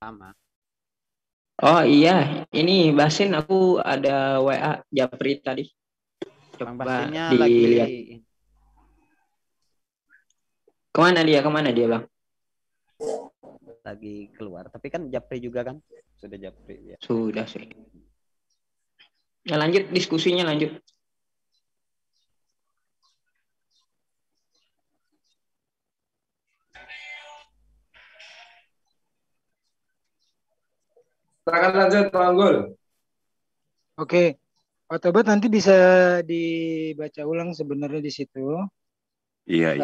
Sama. Oh iya, ini Basin aku ada WA Japri tadi. Bang Coba Basinnya lagi dilihat. Kemana dia Bang? keluar. Tapi kan Japri juga kan? Sudah Japri ya. Sudah sih. Ya, lanjut diskusinya lanjut. Silakan lanjut, Pak Anggul. Oke, Pak Tobat nanti bisa dibaca ulang sebenarnya di situ. Iya.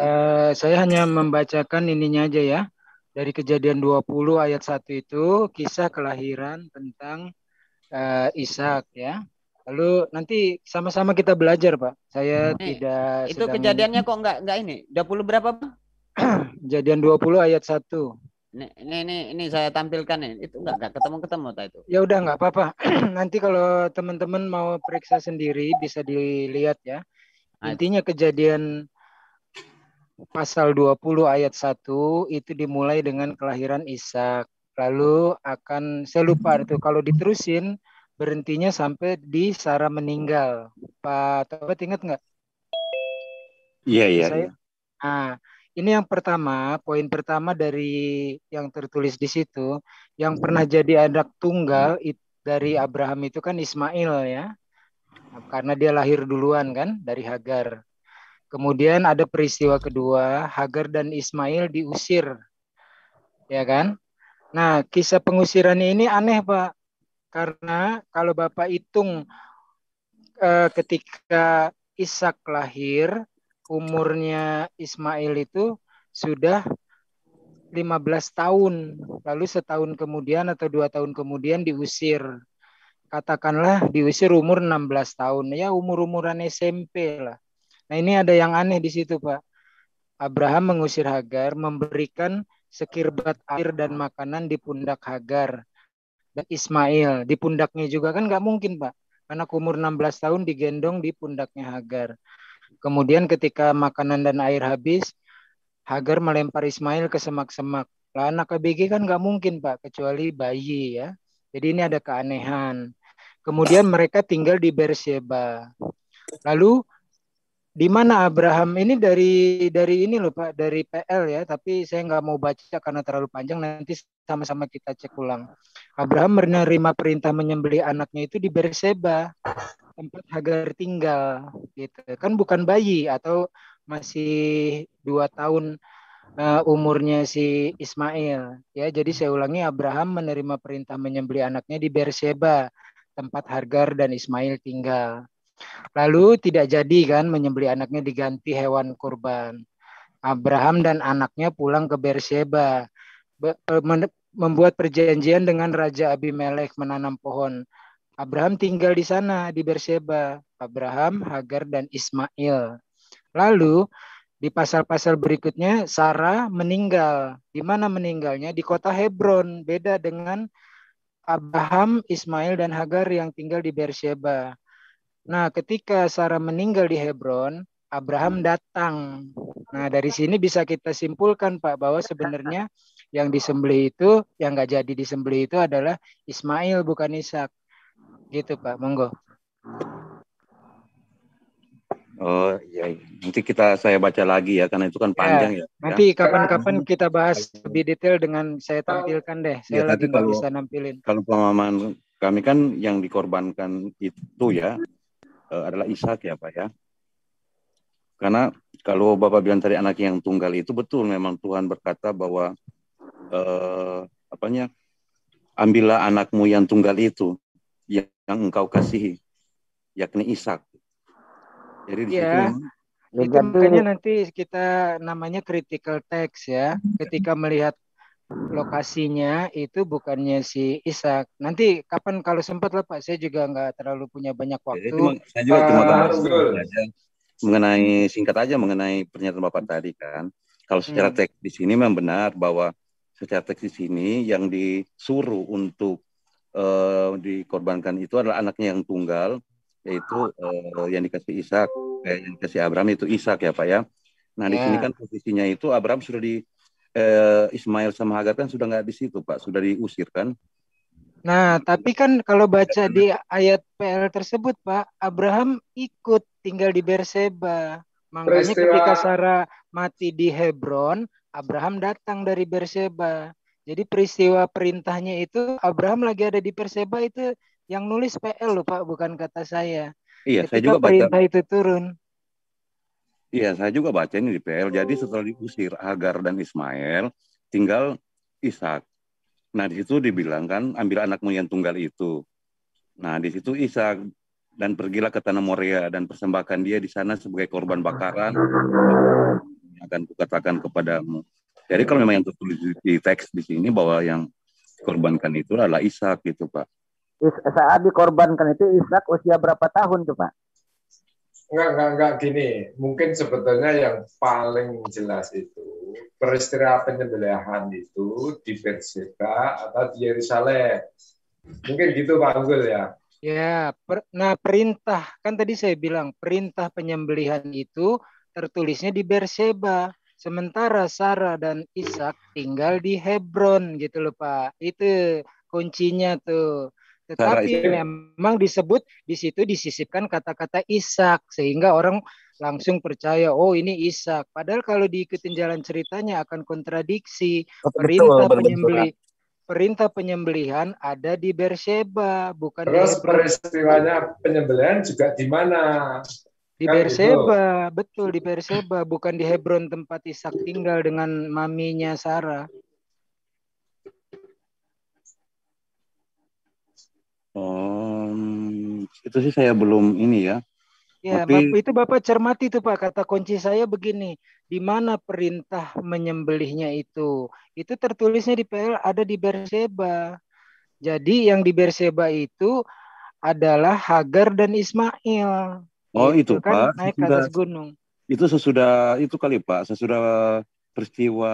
Saya hanya membacakan ininya aja ya. Dari Kejadian 20 ayat 1 itu kisah kelahiran tentang Ishak ya. Lalu nanti sama-sama kita belajar, Pak. Saya Nih, tidak itu sedang kejadiannya kok nggak ini? 20 berapa, Bang? Kejadian 20 ayat 1. Ini saya tampilkan nih. Itu nggak ketemu tak itu. Ya udah nggak apa-apa. Nanti kalau teman-teman mau periksa sendiri bisa dilihat ya. Nah, Intinya kejadian pasal 20 ayat 1 itu dimulai dengan kelahiran Ishak. Lalu saya lupa itu kalau diterusin berhentinya sampai di Sarah meninggal. Pak Tobat ingat nggak? Iya. Nah, ini yang pertama, poin pertama dari yang tertulis di situ, yang pernah jadi anak tunggal dari Abraham itu kan Ismail ya, karena dia lahir duluan kan dari Hagar. Kemudian ada peristiwa kedua, Hagar dan Ismail diusir, ya kan? Nah, kisah pengusirannya ini aneh, Pak, karena kalau Bapak hitung ketika Ishak lahir, umurnya Ismail itu sudah 15 tahun. Lalu setahun kemudian atau 2 tahun kemudian diusir. Katakanlah diusir umur 16 tahun. Ya umur-umuran SMP lah. Nah ini ada yang aneh di situ Pak. Abraham mengusir Hagar, memberikan sekirbat air dan makanan di pundak Hagar. Dan Ismail, di pundaknya juga kan nggak mungkin Pak. Karena umur 16 tahun digendong di pundaknya Hagar. Kemudian ketika makanan dan air habis, Hagar melempar Ismail ke semak-semak. Lah anak ABG kan nggak mungkin Pak, kecuali bayi ya. Jadi ini ada keanehan. Kemudian mereka tinggal di Beersheba. Lalu di mana Abraham ini dari ini loh Pak, dari PL ya, tapi saya nggak mau baca karena terlalu panjang, nanti sama-sama kita cek ulang. Abraham menerima perintah menyembelih anaknya itu di Beersheba, tempat Hagar tinggal gitu. Kan bukan bayi atau masih 2 tahun umurnya si Ismail ya. Jadi saya ulangi, Abraham menerima perintah menyembelih anaknya di Beersheba, tempat Hagar dan Ismail tinggal. Lalu tidak jadi kan menyembelih anaknya, diganti hewan kurban. Abraham dan anaknya pulang ke Beersheba, membuat perjanjian dengan Raja Abimelek menanam pohon. Abraham tinggal di sana di Beersheba. Abraham, Hagar dan Ismail. Lalu di pasal-pasal berikutnya Sarah meninggal. Di mana meninggalnya? Di kota Hebron. Beda dengan Abraham, Ismail dan Hagar yang tinggal di Beersheba. Nah, ketika Sarah meninggal di Hebron, Abraham datang. Nah, dari sini bisa kita simpulkan, Pak, bahwa sebenarnya yang disembelih itu, yang nggak jadi disembelih itu adalah Ismail, bukan Ishak. Gitu, Pak. Monggo. Oh iya. Nanti saya baca lagi ya, karena itu kan panjang ya. Nanti kapan-kapan kita bahas lebih detail dengan saya tampilkan deh. Saya lagi nggak bisa nampilin. Kalau pemahaman kami kan yang dikorbankan itu ya adalah Ishak ya Pak ya. Karena kalau Bapak bilang tadi anak yang tunggal itu betul, memang Tuhan berkata bahwa ambillah anakmu yang tunggal itu yang engkau kasihi, yakni Ishak. Jadi di situ memang itu makanya nanti kita namanya critical text ya. Ketika melihat lokasinya itu bukannya si Ishak. Nanti kapan kalau sempat lah Pak, saya juga nggak terlalu punya banyak waktu. Saya juga cuma singkat aja mengenai pernyataan Bapak tadi kan. Kalau secara teks di sini memang benar bahwa secara teks di sini yang disuruh untuk dikorbankan itu adalah anaknya yang tunggal, yaitu yang dikasih yang dikasih Abraham itu Ishak ya Pak ya. Nah di sini kan posisinya itu Abraham sudah Ismail sama Hagar kan sudah nggak di situ, Pak, sudah diusir kan? Nah, tapi kan kalau baca di ayat PL tersebut, Pak, Abraham ikut tinggal di Berseba. Makanya ketika Peristiwa Sarah mati di Hebron, Abraham datang dari Berseba. Jadi peristiwa perintahnya itu Abraham lagi ada di Berseba itu yang nulis PL loh, Pak, bukan kata saya. Iya, saya Ketika juga baca. perintah itu turun. Iya, saya juga baca ini di PL. Jadi setelah diusir Hagar dan Ismail, tinggal Ishak. Nah, di situ dibilang kan, ambil anakmu yang tunggal itu. Nah, di situ Ishak, dan pergilah ke tanah Moria dan persembahkan dia di sana sebagai korban bakaran yang akan kukatakan kepadamu. Jadi kalau memang yang tertulis di teks di sini bahwa yang dikorbankan itu adalah Ishak gitu, Pak. Saat dikorbankan itu Ishak usia berapa tahun tuh, Pak? enggak gini. Mungkin sebetulnya yang paling jelas itu peristiwa penyembelihan itu di Berseba atau di Yerusalem. Mungkin gitu Pak Unggul ya. Ya, nah perintah kan tadi saya bilang perintah penyembelihan itu tertulisnya di Berseba. Sementara Sarah dan Ishak tinggal di Hebron gitu loh Pak. Itu kuncinya tuh. Sarah Tetapi itu memang disebut di situ disisipkan kata-kata Ishak sehingga orang langsung percaya oh ini Ishak. Padahal kalau diikutin jalan ceritanya akan kontradiksi. Perintah penyembelihan ada di Berseba, bukan di Terus Hebron. peristiwanya penyembelihan juga di mana? Di Kan Berseba, betul di Berseba, bukan di Hebron tempat Ishak tinggal dengan maminya Sarah. itu sih saya belum ini ya. Ya, Tapi itu Bapak cermati tuh Pak, kata kunci saya begini, di mana perintah menyembelihnya itu tertulisnya di PL ada di Berseba. Jadi yang di Berseba itu adalah Hagar dan Ismail. itu Itu kan Pak, naik ke atas gunung. itu sesudah itu kali Pak, sesudah peristiwa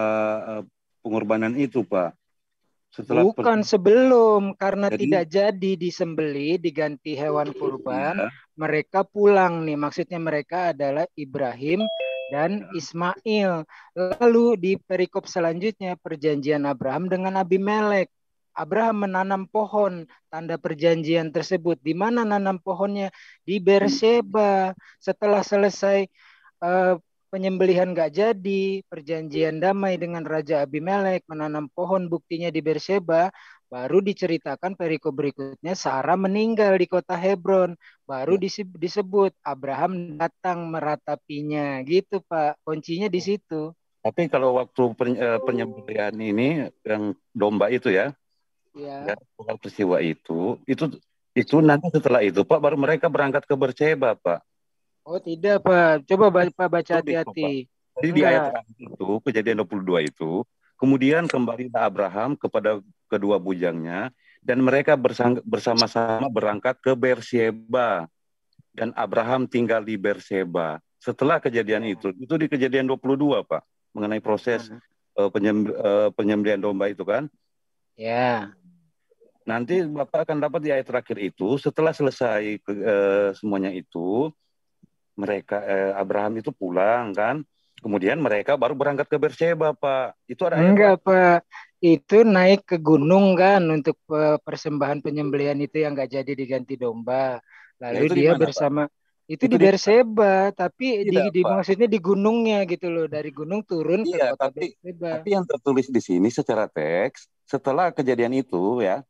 pengorbanan itu Pak. Bukan sebelum, karena Jadi tidak jadi disembeli, diganti hewan kurban, iya, mereka pulang nih. Maksudnya mereka adalah Ibrahim dan Ismail. Lalu di perikop selanjutnya perjanjian Abraham dengan Abimelek. Abraham menanam pohon, tanda perjanjian tersebut. Di mana nanam pohonnya? Di Berseba. Setelah selesai penyembelihan gak jadi, perjanjian damai dengan Raja Abimelek, menanam pohon buktinya di Berseba, baru diceritakan perikop berikutnya Sarah meninggal di kota Hebron, baru disebut Abraham datang meratapinya, gitu Pak, kuncinya di situ. tapi kalau waktu penyembelihan ini yang domba itu ya, Ya. peristiwa itu nanti setelah itu Pak baru mereka berangkat ke Berseba Pak. Oh tidak Pak, coba Pak baca hati-hati. Jadi di ayat terakhir itu, kejadian 22 itu, kemudian kembalilah Abraham kepada kedua bujangnya, dan mereka bersama-sama berangkat ke Berseba. Dan Abraham tinggal di Berseba. Setelah kejadian itu di kejadian 22 Pak, mengenai proses penyembelihan domba itu kan. Ya. Nanti Bapak akan dapat di ayat terakhir itu, setelah selesai semuanya itu, mereka Abraham itu pulang kan, kemudian mereka baru berangkat ke Berseba Pak. Itu ada enggak Pak, itu naik ke gunung kan untuk persembahan penyembelihan itu yang nggak jadi diganti domba. Lalu itu dia dimana, bersama Pak? itu di Berseba, tapi Tidak, Pak. maksudnya di gunungnya gitu loh, dari gunung turun ke kota Berseba. Tapi yang tertulis di sini secara teks setelah kejadian itu ya,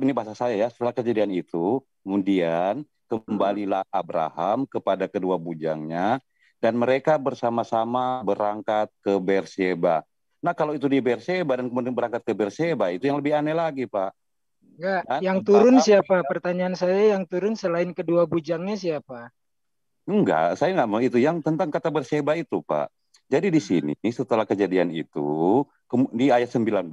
ini bahasa saya ya, setelah kejadian itu kemudian kembalilah Abraham kepada kedua bujangnya dan mereka bersama-sama berangkat ke Berseba. Nah kalau itu di Berseba dan kemudian berangkat ke Berseba itu yang lebih aneh lagi Pak. Enggak, Dan yang turun siapa? Pertanyaan saya yang turun selain kedua bujangnya siapa? Enggak, saya nggak mau itu. Yang tentang kata Berseba itu Pak. Jadi di sini setelah kejadian itu di ayat 19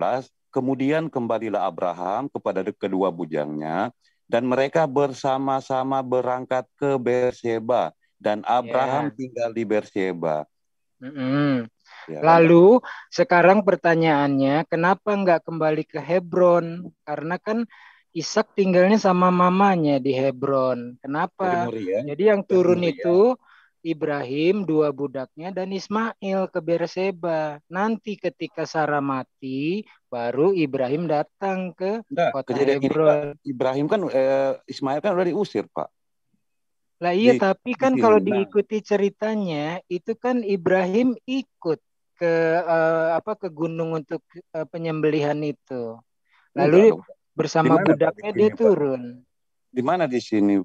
kemudian kembalilah Abraham kepada kedua bujangnya dan mereka bersama-sama berangkat ke Berseba dan Abraham tinggal di Berseba. Ya, lalu sekarang pertanyaannya kenapa nggak kembali ke Hebron? Karena kan Ishak tinggalnya sama mamanya di Hebron. Kenapa? Jadi yang turun itu Ibrahim, dua budaknya, dan Ismail ke Berseba. Nanti ketika Sarah mati, baru Ibrahim datang ke Enggak, kota kejadian ini Pak, Hebron. Ibrahim kan Ismail kan udah diusir Pak. Lah iya, Di, tapi di kan sini. kalau Nah, diikuti ceritanya, itu kan Ibrahim ikut ke ke gunung untuk penyembelihan itu. enggak Lalu dong. Di bersama mana Pak di budaknya dia sini Pak? turun. Di mana di sini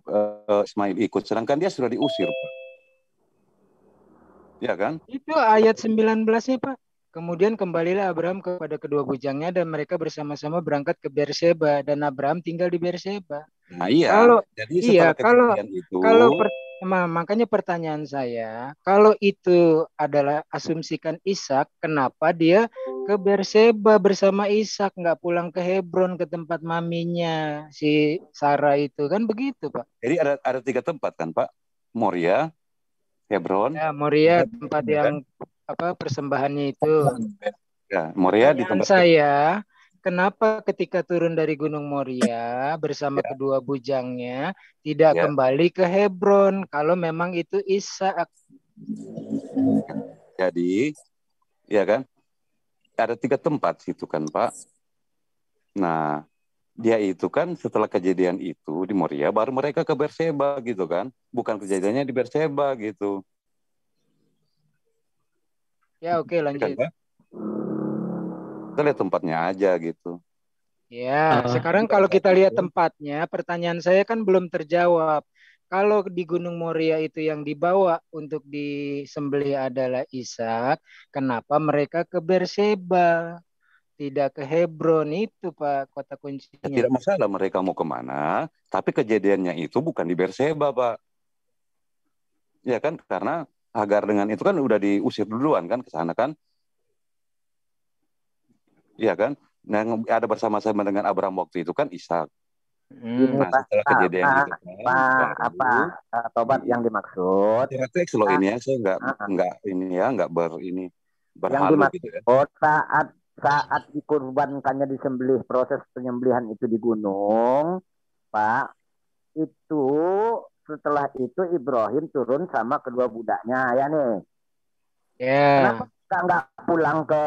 Ismail ikut, sedangkan dia sudah diusir Pak. Ya kan? Itu ayat 19-nya, Pak. Kemudian kembalilah Abraham kepada kedua bujangnya dan mereka bersama-sama berangkat ke Berseba dan Abraham tinggal di Berseba. Nah iya, Kalau jadi iya, setelah kejadian itu, makanya pertanyaan saya, kalau itu adalah asumsikan Ishak, kenapa dia ke Berseba bersama Ishak, nggak pulang ke Hebron ke tempat maminya si Sarah itu, kan begitu, Pak? jadi ada 3 tempat kan Pak, Moria, Hebron, Ya, Moria dan tempat ya kan? yang persembahannya itu. Ya, Moria di Pertanyaan tempat saya, kenapa ketika turun dari Gunung Moria bersama ya, kedua bujangnya tidak ya. kembali ke Hebron kalau memang itu Ishak? Jadi, ya kan? Ada 3 tempat situ kan Pak. Nah, dia itu kan setelah kejadian itu di Moria baru mereka ke Berseba gitu kan, bukan kejadiannya di Berseba gitu. Ya, oke, Ya kan lanjut. Pak? Kita lihat tempatnya aja gitu. Ya, sekarang kalau kita lihat tempatnya, pertanyaan saya kan belum terjawab. Kalau di Gunung Moria itu yang dibawa untuk disembelih adalah Ishak, kenapa mereka ke Berseba, tidak ke Hebron? Itu Pak, kota Ya, kuncinya. tidak masalah mereka mau kemana, tapi kejadiannya itu bukan di Berseba Pak. Ya kan, karena Hagar dengan itu kan udah diusir duluan kan ke sana kan. Iya kan. Nah, yang ada bersama-sama dengan Abraham waktu itu kan Ishak. Ini Nah, Pak, setelah kejadian itu kan baru Tobat yang dimaksud secara teks loh ini ya, saya ah, nggak ini ya, nggak yang berhalu gitu ya. dimaksud saat saat dikurbankannya disembelih, proses penyembelihan itu di gunung, Pak, itu setelah itu Ibrahim turun sama kedua budaknya ya nih. Kenapa Ya, nggak pulang ke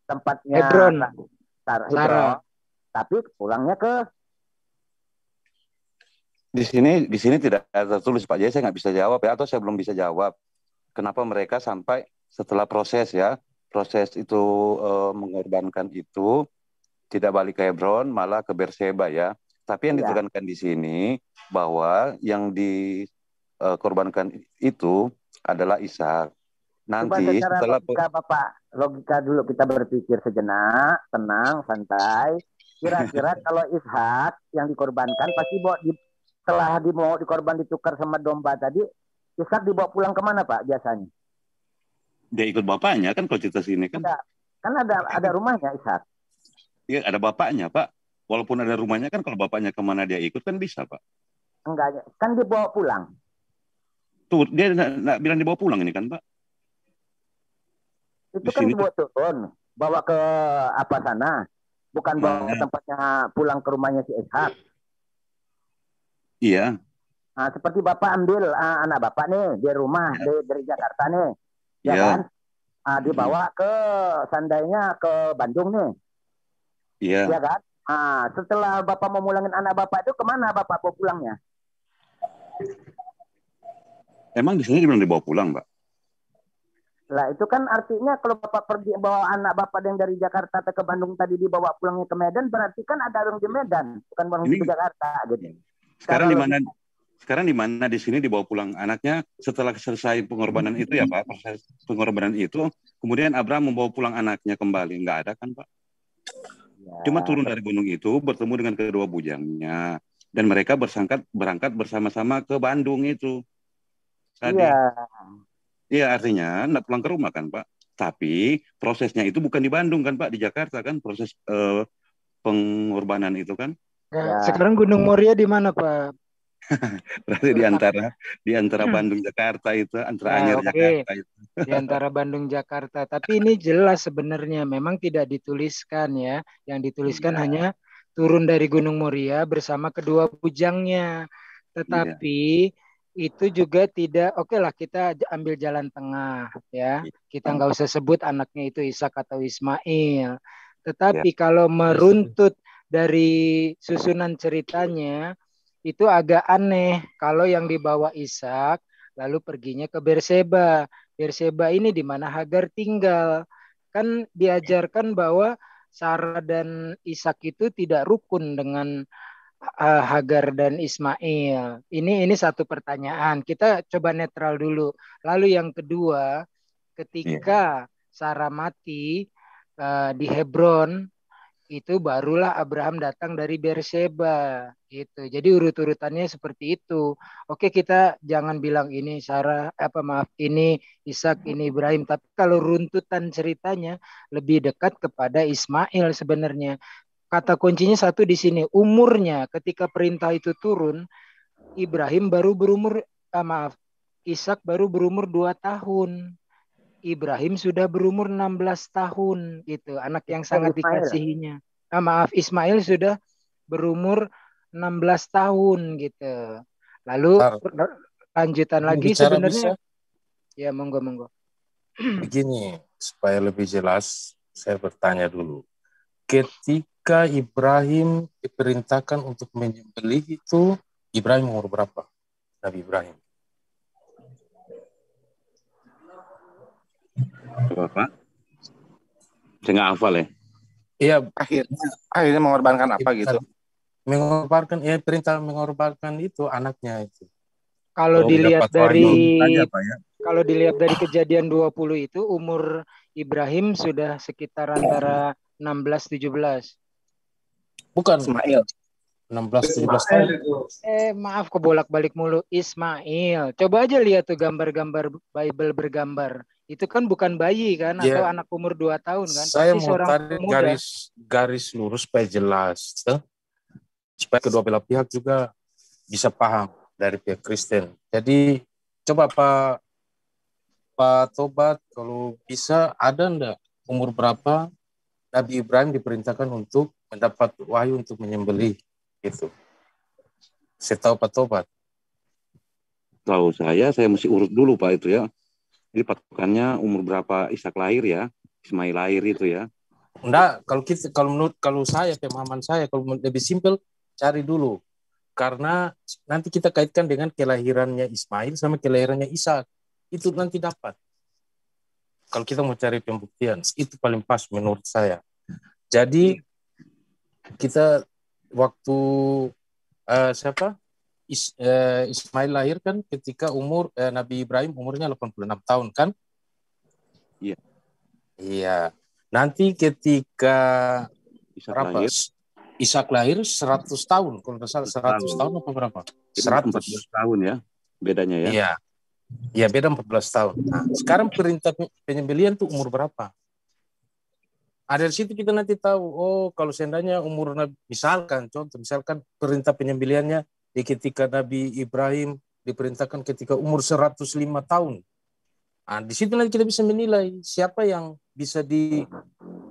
tempatnya Hebron, Hebron, Sarah. tapi pulangnya ke Di sini tidak ada tertulis Pak, jadi saya nggak bisa jawab ya, atau saya belum bisa jawab kenapa mereka sampai setelah proses itu mengorbankan itu tidak balik ke Hebron malah ke Berseba ya. Tapi yang ya. ditekankan di sini bahwa yang dikorbankan itu adalah Ishak. Coba Nanti secara setelah logika Bapak, logika dulu kita berpikir sejenak, tenang, santai. Kira-kira kalau Ishak yang dikorbankan pasti setelah mau dikorban ditukar sama domba tadi, Ishak dibawa pulang kemana Pak biasanya? dia ikut bapaknya kan, kalau cerita sini kan. Kan ada rumahnya Ishak. Iya, ada bapaknya Pak. Walaupun ada rumahnya kan, kalau bapaknya kemana dia ikut kan bisa Pak. Enggak, kan dibawa pulang. Tuh dia nggak bilang dibawa pulang ini kan Pak. Itu Di kan sini dibawa turun, bawa ke apa sana, bukan bawa ke tempatnya pulang ke rumahnya si Ishak. Iya. Nah, seperti Bapak ambil anak Bapak nih di rumah dari Jakarta nih, ya kan? Dibawa ke seandainya ke Bandung nih, ya kan? Setelah Bapak mau mulangin anak Bapak itu kemana Bapak mau pulangnya? Emang di sini dibilang dibawa pulang Pak? Lah itu kan artinya kalau Bapak pergi bawa anak Bapak yang dari Jakarta ke Bandung tadi dibawa pulangnya ke Medan, berarti kan ada orang di Medan, bukan orang di Jakarta gitu. Sekarang di mana di sini dibawa pulang anaknya setelah selesai pengorbanan itu ya Pak, proses pengorbanan itu, kemudian Abraham membawa pulang anaknya kembali, nggak ada kan Pak? Ya. Cuma turun dari gunung itu bertemu dengan kedua bujangnya dan mereka berangkat bersama-sama ke Bandung itu tadi. Iya artinya nggak pulang ke rumah kan Pak, tapi prosesnya itu bukan di Bandung kan Pak, di Jakarta kan proses pengorbanan itu kan. Ya. Sekarang Gunung Moria di mana Pak? Berarti di antara Bandung Jakarta itu, antara Anyer Jakarta itu. Di antara Bandung Jakarta. Tapi ini jelas sebenarnya memang tidak dituliskan ya. Yang dituliskan hanya turun dari Gunung Moria bersama kedua bujangnya. Tetapi itu juga tidak oke lah, kita ambil jalan tengah ya. Kita nggak usah sebut anaknya itu Ishak atau Ismail. Tetapi kalau meruntut dari susunan ceritanya itu agak aneh kalau yang dibawa Ishak lalu perginya ke Berseba. Berseba ini di mana Hagar tinggal. Kan diajarkan bahwa Sarah dan Ishak itu tidak rukun dengan Hagar dan Ismail. Ini satu pertanyaan. Kita coba netral dulu. Lalu yang kedua, ketika Sarah mati di Hebron, itu barulah Abraham datang dari Berseba. Gitu. Jadi urut-urutannya seperti itu. Oke, kita jangan bilang ini Sarah, ini Ishak, ini Ibrahim. Tapi kalau runtutan ceritanya lebih dekat kepada Ismail sebenarnya. Kata kuncinya satu di sini, umurnya ketika perintah itu turun, Ibrahim baru berumur, Ishak baru berumur 2 tahun. Ibrahim sudah berumur 16 tahun, gitu. Anak yang sangat dikasihinya. Ismail sudah berumur 16 tahun, gitu. Lalu lanjutan lagi sebenarnya. Bisa? Ya, monggo. Begini, supaya lebih jelas, saya bertanya dulu. Ketika Ibrahim diperintahkan untuk menyembelih itu, Ibrahim umur berapa? Nabi Ibrahim. Bapak? Saya nggak hafal ya. Iya, akhirnya mengorbankan apa gitu? Mengorbankan, perintah mengorbankan itu anaknya itu. Kalau dilihat dari kalau dilihat dari Kejadian 20 itu umur Ibrahim sudah sekitar antara 16-17. Bukan Ismail. 16-17 tahun. Maaf kebolak-balik mulu. Ismail. Coba aja lihat tuh gambar-gambar Bible bergambar. Itu kan bukan bayi kan, atau anak umur 2 tahun kan. Saya mau tarik garis lurus supaya jelas. Supaya kedua belah pihak juga bisa paham dari pihak Kristen. Jadi coba Pak Tobat, kalau bisa ada enggak umur berapa Nabi Ibrahim diperintahkan untuk mendapat wahyu untuk menyembelih itu? Saya tahu Pak Tobat. Tahu saya mesti urut dulu Pak itu ya. Jadi patokannya umur berapa Ishak lahir ya, Ismail lahir itu ya. Enggak, kalau saya pemahaman saya kalau lebih simpel cari dulu. Karena nanti kita kaitkan dengan kelahirannya Ismail sama kelahirannya Ishak. Itu nanti dapat. Kalau kita mau cari pembuktian, itu paling pas menurut saya. Jadi kita waktu Ismail lahir kan ketika umur Nabi Ibrahim umurnya 86 tahun kan? Iya. Iya. Nanti ketika Ishak lahir 100 tahun, kalau tidak salah 100 tahun apa berapa? 100 tahun ya bedanya ya. Iya. Iya, beda 14 tahun. Nah, sekarang perintah penyembelihan tuh umur berapa? Dari situ kita nanti tahu, kalau seandainya umur Nabi, misalkan perintah penyembelihannya ketika Nabi Ibrahim diperintahkan ketika umur 105 tahun. Nah, di situ nanti kita bisa menilai siapa yang bisa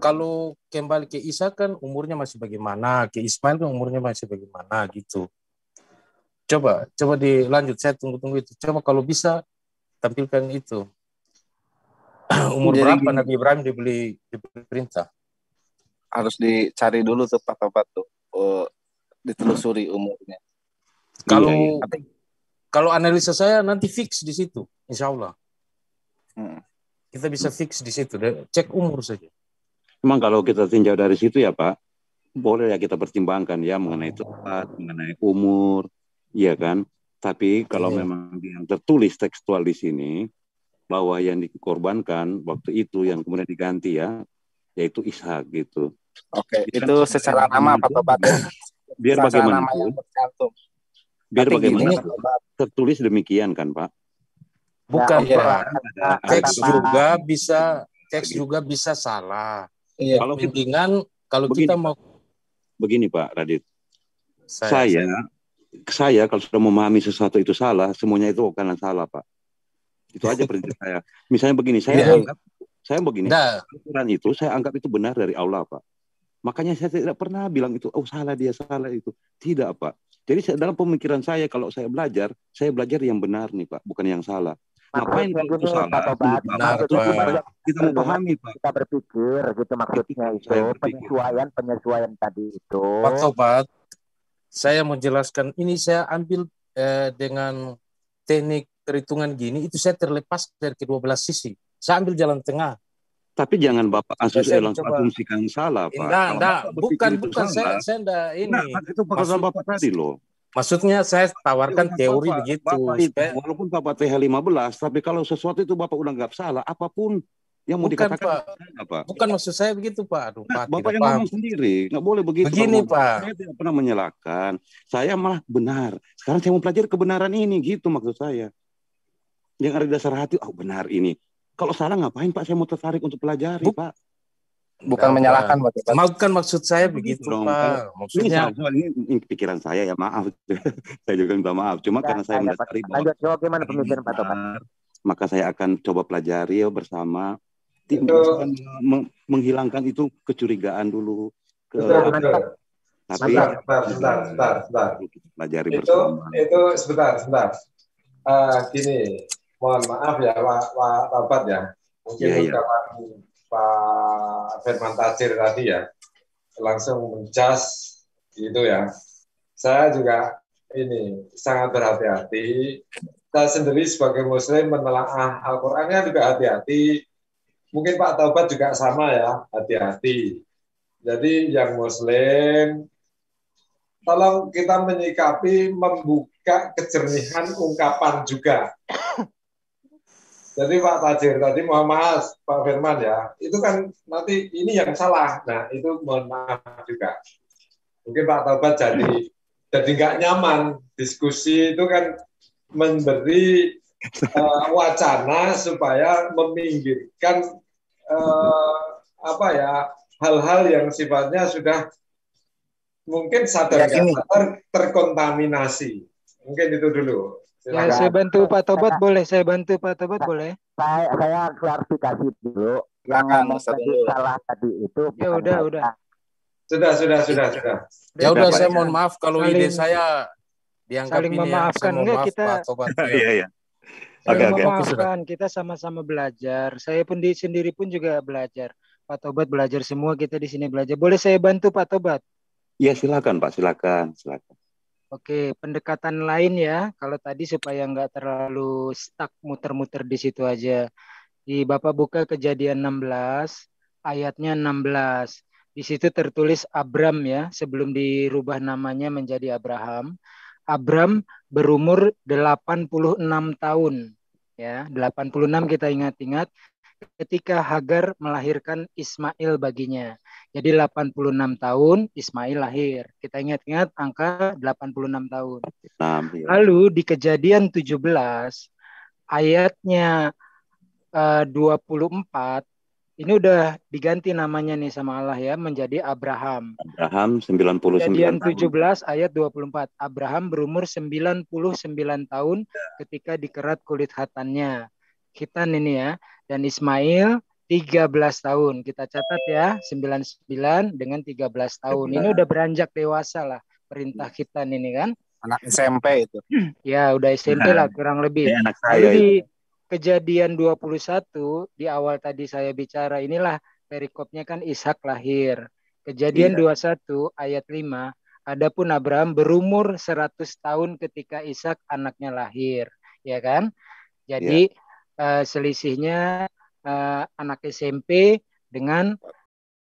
kalau kembali ke Ishak kan umurnya masih bagaimana, ke Ismail kan umurnya masih bagaimana gitu. Coba dilanjut, saya tunggu itu. Coba kalau bisa tampilkan itu. Umur berapa Nabi Ibrahim diberi perintah? Harus dicari dulu tuh Pak Tobat tuh. Ditelusuri umurnya. Kalau analisa saya nanti fix di situ, insya Allah. Kita bisa fix di situ, cek umur saja. Memang kalau kita tinjau dari situ ya Pak, boleh ya kita pertimbangkan ya mengenai tempat, mengenai umur, iya kan. Tapi kalau memang yang tertulis tekstual di sini bahwa yang dikorbankan waktu itu yang kemudian diganti ya, yaitu Ishak gitu. Oke, itu secara nama Pak Tobat. Biar bagaimana biar bagaimana tertulis demikian kan Pak. Bukan Pak. Teks juga bisa salah. Iya. Kalau kita mau begini Pak Radit. Saya kalau sudah memahami sesuatu itu salah, semuanya itu bukan salah Pak. Itu aja prinsip saya. Misalnya begini, saya Quran itu saya anggap itu benar dari Allah Pak. Makanya saya tidak pernah bilang itu salah dia salah itu. Tidak Pak. Jadi dalam pemikiran saya, kalau saya belajar yang benar nih Pak, bukan yang salah. Ngapain kalau itu salah? Benar, Pak. Kita memahami Pak. Kita berpikir gitu maksudnya itu penyesuaian tadi itu. Pak Tobat, saya mau jelaskan ini saya ambil dengan teknik perhitungan gini, itu saya terlepas dari kedua belah sisi. Saya ambil jalan tengah. Tapi jangan Bapak langsung asumsikan salah, Pak. Enggak, bukan saya enggak ini. Itu perkataan Bapak tadi loh. Maksudnya saya tawarkan teori begitu. Walaupun Bapak TH15, tapi kalau sesuatu itu Bapak udah nggak salah, apapun yang mau dikatakan, Pak. Bukan maksud saya begitu, Pak. Aduh, Pak, Bapak yang ngomong sendiri, nggak boleh begitu. Begini, Pak. Saya tidak pernah menyalahkan. Saya malah benar. Sekarang saya mau pelajari kebenaran ini, gitu maksud saya. Yang ada di dasar hati, benar ini. Kalau salah ngapain Pak? Saya mau tertarik untuk pelajari, Pak. Bukan menyalahkan, Pak. Bukan maksud saya begitu, Pak. Maksudnya ini pikiran saya ya, maaf. Saya juga minta maaf. Cuma karena saya mendasari bahwa gimana pemikiran Pak Tobat? Maka saya akan coba pelajari bersama. Menghilangkan itu kecurigaan dulu. Betul. Tapi sebentar. Pelajari bersama. Itu sebentar. Gini, mohon maaf ya Pak Tobat ya. Mungkin Pak Firman Tajir tadi ya, langsung menjas gitu ya. Saya juga ini sangat berhati-hati. Saya sendiri sebagai Muslim menelaah Al-Qur'annya juga hati-hati. Mungkin Pak Taubat juga sama ya, hati-hati. Jadi yang Muslim, tolong kita menyikapi, membuka kejernihan ungkapan juga. Jadi Pak Tajir tadi mohon maaf Pak Firman ya, itu kan nanti ini yang salah. Nah itu mohon maaf juga. Mungkin Pak Taubat jadi nggak nyaman. Diskusi itu kan memberi wacana supaya meminggirkan hal-hal yang sifatnya sudah mungkin sadar terkontaminasi. Mungkin itu dulu. Ya, saya bantu Pak Tobat boleh? Saya bantu Pak Tobat boleh? Saya klarifikasi dulu. Yang ngomong tadi salah tadi itu. Ya udah. Sudah. Ya udah, saya mohon maaf kalau ide saya dianggap saling ini memaafkan. ya. Enggak, kita Pak Tobat. Iya. Saling memaafkan. Kita sama-sama belajar. Saya pun sendiri pun juga belajar. Pak Tobat belajar, semua kita di sini belajar. Boleh saya bantu Pak Tobat? Iya, silakan Pak, silakan. Oke, pendekatan lain ya. Kalau tadi supaya nggak terlalu stuck muter-muter di situ aja. Di Bapak buka Kejadian 16, ayatnya 16. Di situ tertulis Abram ya, sebelum dirubah namanya menjadi Abraham. Abram berumur 86 tahun. Ya, 86 kita ingat-ingat ketika Hagar melahirkan Ismail baginya. Jadi 86 tahun Ismail lahir. Kita ingat-ingat angka 86 tahun. Lalu di Kejadian 17 ayatnya 24 ini udah diganti namanya nih sama Allah ya menjadi Abraham. Abraham 99 Kejadian 17 ayat 24. Abraham berumur 99 tahun ketika dikerat kulit khatannya. Khitan ini ya. Dan Ismail 13 tahun. Kita catat ya, 99 dengan 13 tahun. Ini udah beranjak dewasa lah perintah khitan ini kan. Anak SMP itu. Ya, udah SMP lah kurang lebih. Lalu di Kejadian 21 di awal tadi saya bicara, inilah perikopnya kan Ishak lahir. Kejadian 21 ayat 5, adapun Abraham berumur 100 tahun ketika Ishak anaknya lahir, ya kan? Jadi selisihnya anak SMP dengan